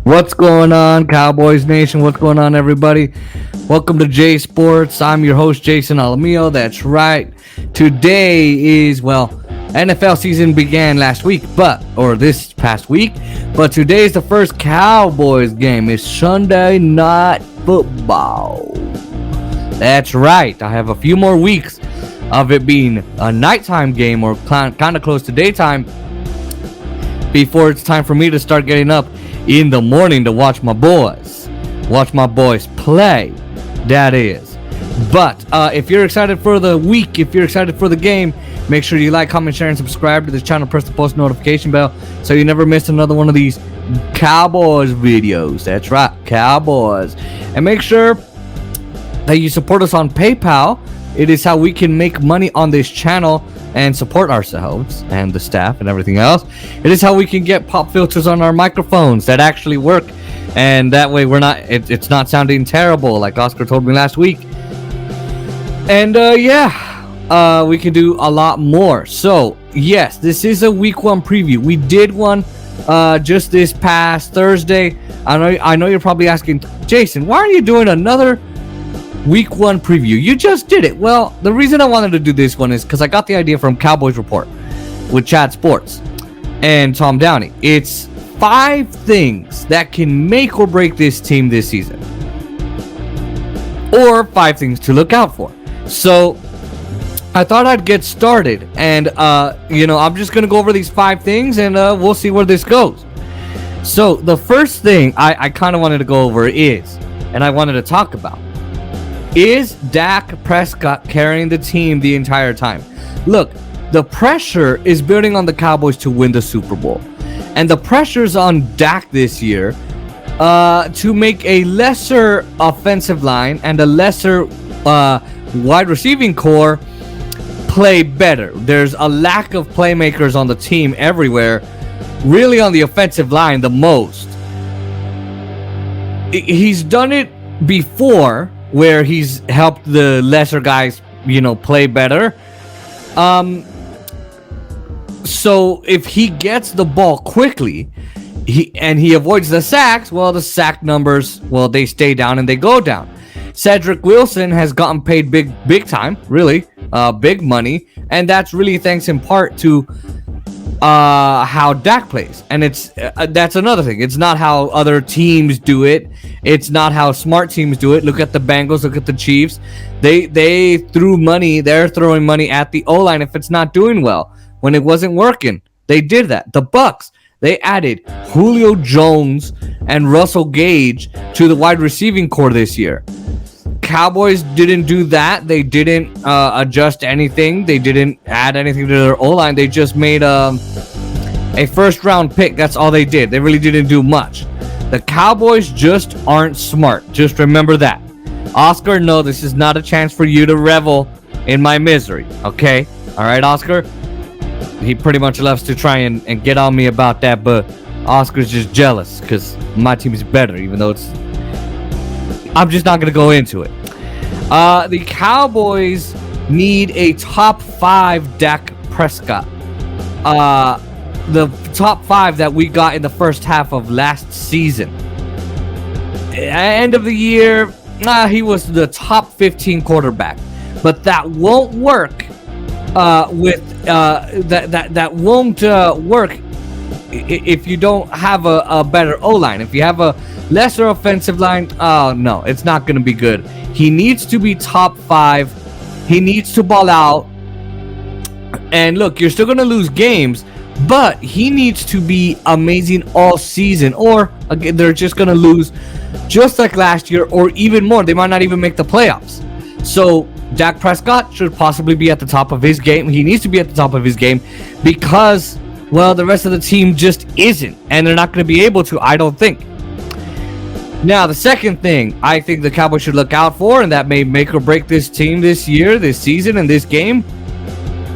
What's going on, Cowboys Nation? What's going on, everybody? Welcome to J Sports. I'm your host, Jason Alamillo. That's right. Today is, NFL season began last week, or this past week, but today is the first Cowboys game. It's Sunday Night Football. That's right. I have a few more weeks of it being a nighttime game or kind of close to daytime before it's time for me to start getting up in the morning to watch my boys play. That is. But if you're excited for the week, if you're excited for the game, make sure you like, comment, share, and subscribe to this channel. Press the post notification bell so you never miss another one of these Cowboys videos. That's right, Cowboys. And make sure that you support us on PayPal. It is how we can make money on this channel and support ourselves and the staff and everything else. It is how we can get pop filters on our microphones that actually work, and that way it's not sounding terrible like Oscar told me last week. And we can do a lot more. So yes, this is a week one preview. We did one just this past Thursday. I know you're probably asking, Jason, why are you doing another Week 1 preview? You just did it. Well, the reason I wanted to do this one is because I got the idea from Cowboys Report with Chad Sports and Tom Downey. It's 5 things that can make or break this team this season, or 5 things to look out for. So I thought I'd get started, and I'm just gonna go over these 5 things, and we'll see where this goes. So the first thing I kind of wanted to go over and I wanted to talk about, is Dak Prescott carrying the team the entire time? Look, the pressure is building on the Cowboys to win the Super Bowl. And the pressure's on Dak this year to make a lesser offensive line and a lesser wide receiving core play better. There's a lack of playmakers on the team everywhere, really on the offensive line the most. He's done it before, where he's helped the lesser guys, play better. So if he gets the ball quickly, he avoids the sacks, the sack numbers, they stay down and they go down. Cedric Wilson has gotten paid big time, really, big money, and that's really thanks in part to how Dak plays. And that's another thing. It's not how other teams do it. It's not how smart teams do it. Look at the Bengals, look at the Chiefs. They threw money. They're throwing money at the O-line if it's not doing well. When it wasn't working, they did that. The Bucs, they added Julio Jones and Russell Gage to the wide receiving core this year. Cowboys didn't do that. They didn't adjust anything. They didn't add anything to their O-line. They just made a first-round pick. That's all they did. They really didn't do much. The Cowboys just aren't smart. Just remember that. Oscar, no, this is not a chance for you to revel in my misery, okay? All right, Oscar? He pretty much loves to try and get on me about that, but Oscar's just jealous because my team is better, even though I'm just not going to go into it. The Cowboys need a top 5 Dak Prescott. The top 5 that we got in the first half of last season. End of the year, he was the top 15 quarterback. But that won't work that won't work if you don't have a better O-line. If you have a lesser offensive line, oh no, it's not going to be good. He needs to be top 5. He needs to ball out. And look, you're still going to lose games, but he needs to be amazing all season, or again, they're just going to lose just like last year, or even more. They might not even make the playoffs. So Dak Prescott should possibly be at the top of his game. He needs to be at the top of his game because, the rest of the team just isn't, and they're not going to be able to, I don't think. Now, the second thing I think the Cowboys should look out for, and that may make or break this team this year, this season, and this game,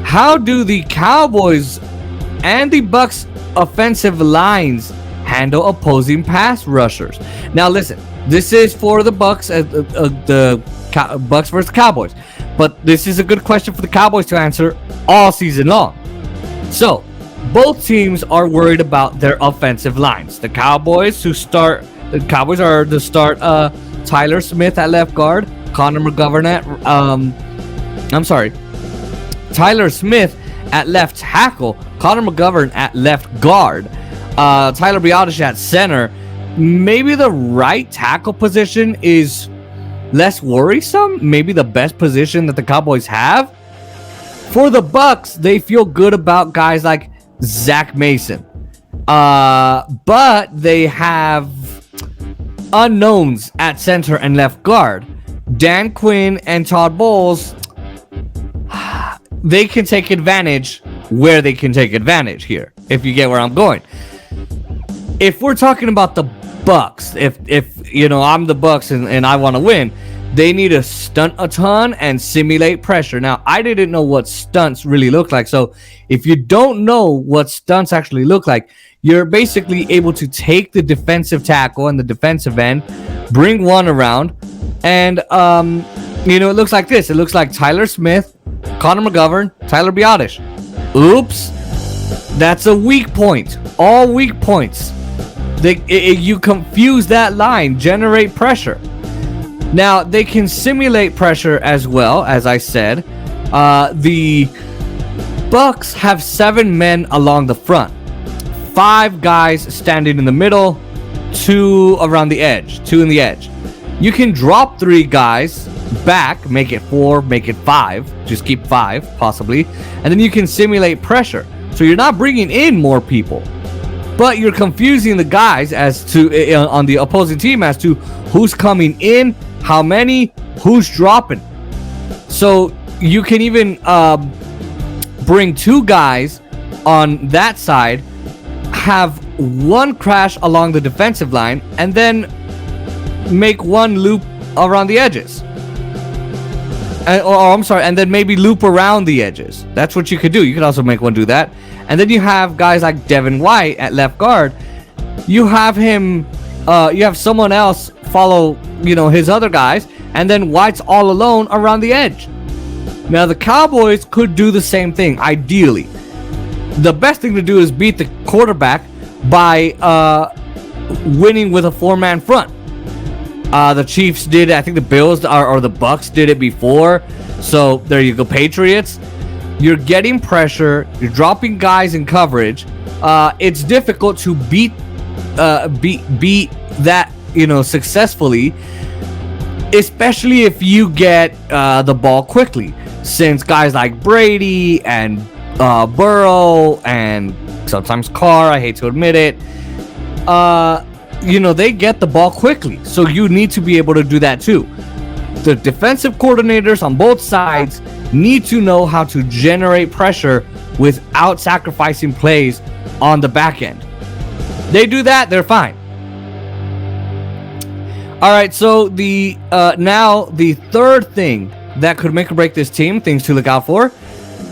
how do the Cowboys and the Bucs offensive lines handle opposing pass rushers? Now, listen, this is for the Bucs, the Bucs versus Cowboys, but this is a good question for the Cowboys to answer all season long. So, both teams are worried about their offensive lines. The Cowboys are to start Tyler Smith at left guard, Tyler Smith at left tackle, Connor McGovern at left guard, Tyler Biadasz at center. Maybe the right tackle position is less worrisome. Maybe the best position that the Cowboys have. For the Bucs, they feel good about guys like Zach Mason. But they have unknowns at center and left guard. Dan Quinn and Todd Bowles, they can take advantage where they can take advantage here, if you get where I'm going. If we're talking about the Bucs, if you know I'm the Bucs and I want to win, they need to stunt a ton and simulate pressure. Now, I didn't know what stunts really look like. So if you don't know what stunts actually look like, you're basically able to take the defensive tackle and the defensive end, bring one around, and it looks like this. It looks like Tyler Smith, Connor McGovern, Tyler Biadasz. Oops. That's a weak point. All weak points. You confuse that line, generate pressure. Now, they can simulate pressure as well, as I said. The Bucs have 7 men along the front. 5 guys standing in the middle, 2 around the edge, 2 in the edge. You can drop 3 guys back, make it 4, make it 5. Just keep 5, possibly. And then you can simulate pressure. So you're not bringing in more people, but you're confusing the guys as to on the opposing team as to who's coming in, how many, who's dropping. So you can even bring 2 guys on that side, have 1 crash along the defensive line, and then make 1 loop around the edges. And then maybe loop around the edges. That's what you could do. You could also make 1 do that. And then you have guys like Devin White at left guard. You have him, you have someone else follow, his other guys, and then White's all alone around the edge. Now, the Cowboys could do the same thing, ideally. The best thing to do is beat the quarterback by winning with a 4-man front. The Chiefs did, I think the Bills or the Bucs did it before. So there you go, Patriots. You're getting pressure. You're dropping guys in coverage. It's difficult to beat that, successfully, especially if you get the ball quickly. Since guys like Brady and Burrow and sometimes Carr, I hate to admit it, they get the ball quickly. So you need to be able to do that too. The defensive coordinators on both sides need to know how to generate pressure without sacrificing plays on the back end. They do that, they're fine. All right, so now the third thing that could make or break this team, things to look out for,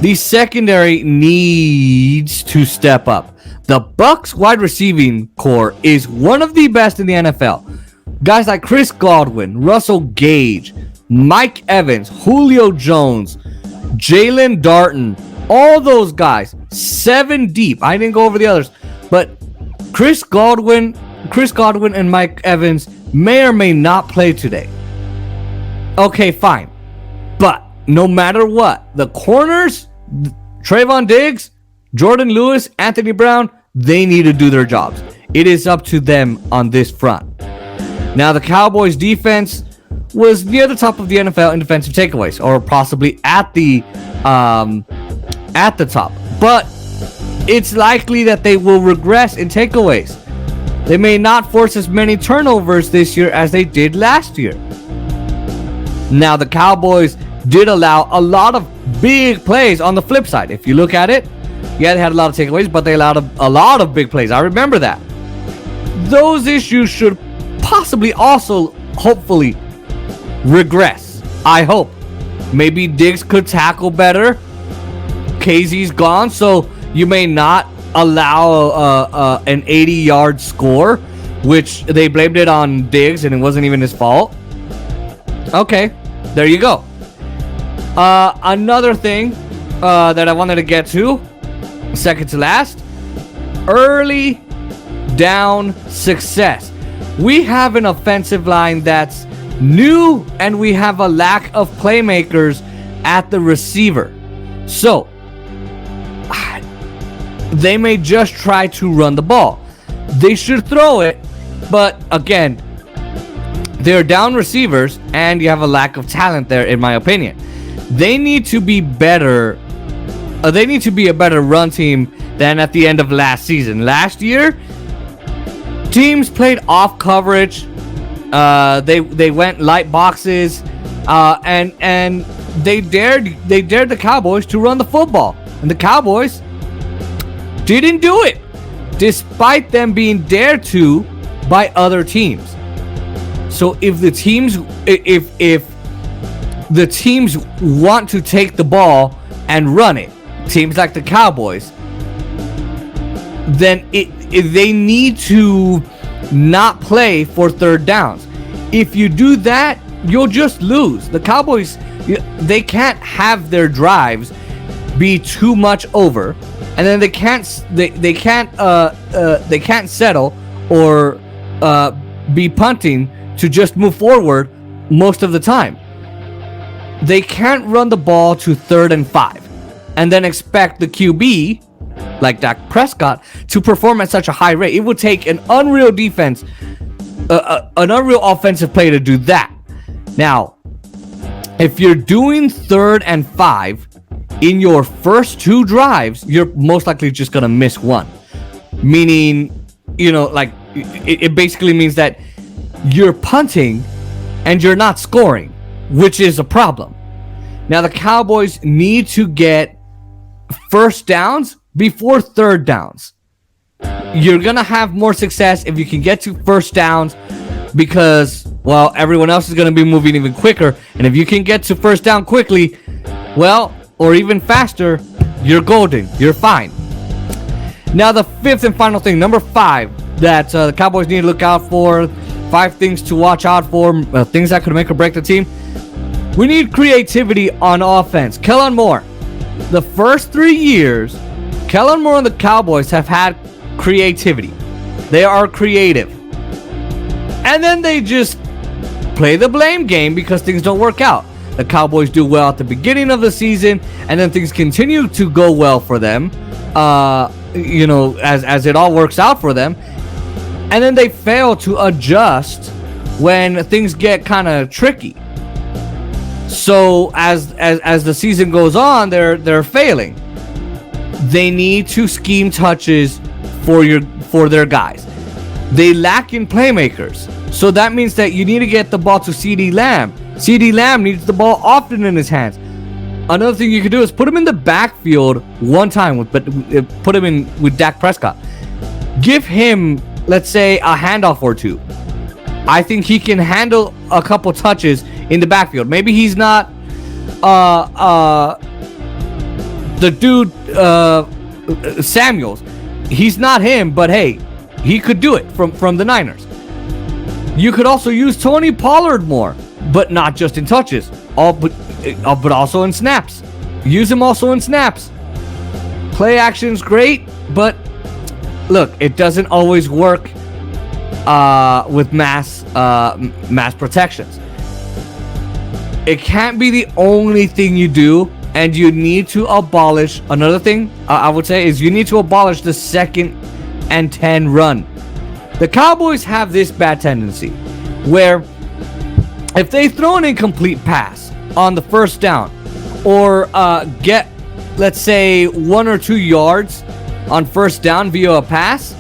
the secondary needs to step up. The Bucs wide receiving core is one of the best in the NFL. Guys like Chris Godwin, Russell Gage, Mike Evans, Julio Jones, Jalen Darton, all those guys, 7 deep. I didn't go over the others, but Chris Godwin and Mike Evans may or may not play today. Okay, fine. But no matter what, the corners, Trayvon Diggs, Jordan Lewis, Anthony Brown, they need to do their jobs. It is up to them on this front. Now, the Cowboys defense was near the top of the NFL in defensive takeaways, or possibly at the top. But it's likely that they will regress in takeaways. They may not force as many turnovers this year as they did last year. Now, the Cowboys did allow a lot of big plays on the flip side. If you look at it, yeah, they had a lot of takeaways, but they allowed a lot of big plays. I remember that. Those issues should possibly also, hopefully, regress. I hope. Maybe Diggs could tackle better. KZ's gone, so you may not allow an 80-yard score, which they blamed it on Diggs, and it wasn't even his fault. Okay, there you go. Another thing that I wanted to get to, second to last, early down success. We have an offensive line that's new, and we have a lack of playmakers at the receiver. So they may just try to run the ball. They should throw it, but again, they're down receivers, and you have a lack of talent there, in my opinion. They need to be better. They need to be a better run team than at the end of last season. Last year, teams played off coverage. They went light boxes, and they dared the Cowboys to run the football, and the Cowboys didn't do it, despite them being dared to by other teams. So if the teams want to take the ball and run it, teams like the Cowboys, then they need to not play for third downs. If you do that, you'll just lose. The Cowboys, they can't have their drives be too much over, and then they can't settle or be punting to just move forward most of the time. They can't run the ball to 3rd and 5 and then expect the QB like Dak Prescott to perform at such a high rate. It would take an unreal defense, an unreal offensive play to do that. Now, if you're doing 3rd and 5 in your first 2 drives, you're most likely just gonna miss one. Meaning, like it basically means that you're punting and you're not scoring, which is a problem. Now the Cowboys need to get first downs before third downs. You're gonna have more success if you can get to first downs, because, well, everyone else is gonna be moving even quicker, and if you can get to first down quickly, well, or even faster, you're golden. You're fine. Now the 5th and final thing, number 5, that the Cowboys need to look out for, 5 things to watch out for, things that could make or break the team. We need creativity on offense. Kellen Moore. The first 3 years, Kellen Moore and the Cowboys have had creativity. They are creative. And then they just play the blame game because things don't work out. The Cowboys do well at the beginning of the season, and then things continue to go well for them, as it all works out for them. And then they fail to adjust when things get kind of tricky. So as the season goes on, they're failing. They need to scheme touches for their guys. They lack in playmakers. So that means that you need to get the ball to CeeDee Lamb. CeeDee Lamb needs the ball often in his hands. Another thing you can do is put him in the backfield one time, put him in with Dak Prescott. Give him, let's say, a handoff or 2. I think he can handle a couple touches in the backfield. Maybe he's not the dude Samuels. He's not him, but hey, he could do it from the Niners. You could also use Tony Pollard more, but not just in touches, but also in snaps. Use him also in snaps. Play action's great, but look, it doesn't always work with mass protections. It can't be the only thing you do, and you need to abolish. Another thing I would say is you need to abolish the 2nd and 10 run. The Cowboys have this bad tendency where if they throw an incomplete pass on the first down, or get, let's say, 1 or 2 yards on first down via a pass,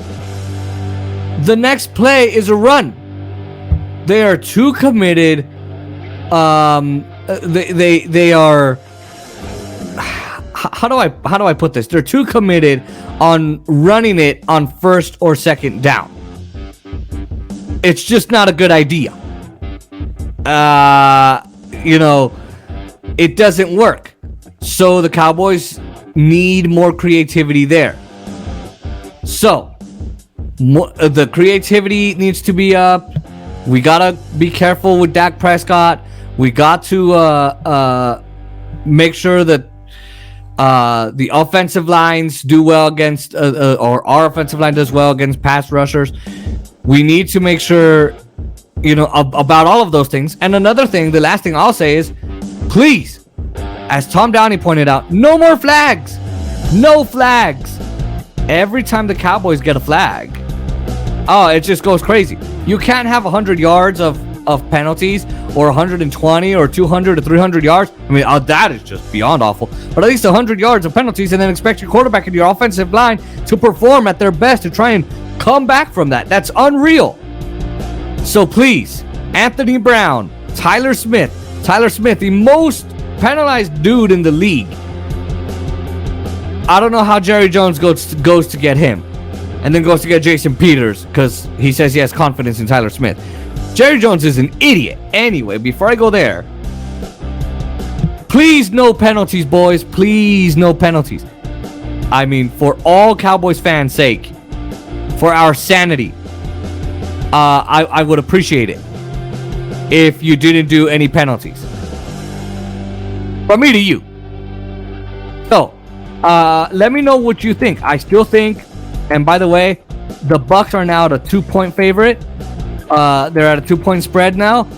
the next play is a run. They are too committed. They are. How do I put this? They're too committed on running it on first or second down. It's just not a good idea. It doesn't work. So the Cowboys need more creativity there. So the creativity needs to be up. We gotta be careful with Dak Prescott. We got to make sure that The offensive lines do well against, or our offensive line does well against pass rushers. We need to make sure, about all of those things. And another thing, the last thing I'll say is, please, as Tom Downey pointed out, no more flags. No flags. Every time the Cowboys get a flag, it just goes crazy. You can't have 100 yards of penalties, or 120 or 200 or 300 yards. I mean, that is just beyond awful. But at least 100 yards of penalties, and then expect your quarterback and your offensive line to perform at their best to try and come back from that. That's unreal. So please, Anthony Brown, Tyler Smith, the most penalized dude in the league. I don't know how Jerry Jones goes to get him, and then goes to get Jason Peters because he says he has confidence in Tyler Smith. Jerry Jones is an idiot. Anyway, before I go there, please no penalties, boys. Please no penalties. I mean, for all Cowboys fans' sake, for our sanity, I would appreciate it if you didn't do any penalties. From me to you. So, let me know what you think. I still think, and by the way, the Bucs are now the 2-point favorite. They're at a 2-point spread now.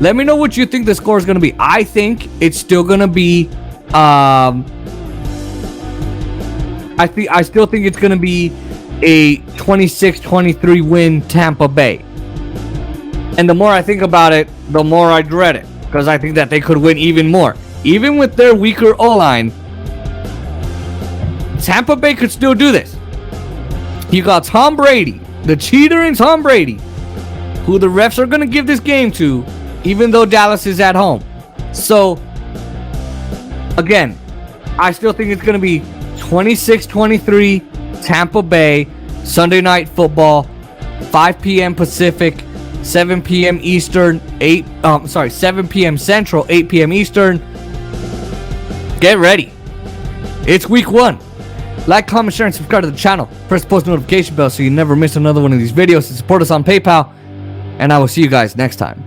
Let me know what you think the score is going to be. I think it's still going to be. I still think it's going to be a 26-23 win Tampa Bay. And the more I think about it, the more I dread it, because I think that they could win even more. Even with their weaker O-line, Tampa Bay could still do this. You got Tom Brady, the cheater in Tom Brady, who the refs are going to give this game to, even though Dallas is at home. So, again, I still think it's going to be 26-23 Tampa Bay, Sunday Night Football, 5 p.m. Pacific, 7 p.m. Eastern, 7 p.m. Central, 8 p.m. Eastern. Get ready. It's week 1. Like, comment, share, and subscribe to the channel. Press the post notification bell so you never miss another one of these videos, and support us on PayPal. And I will see you guys next time.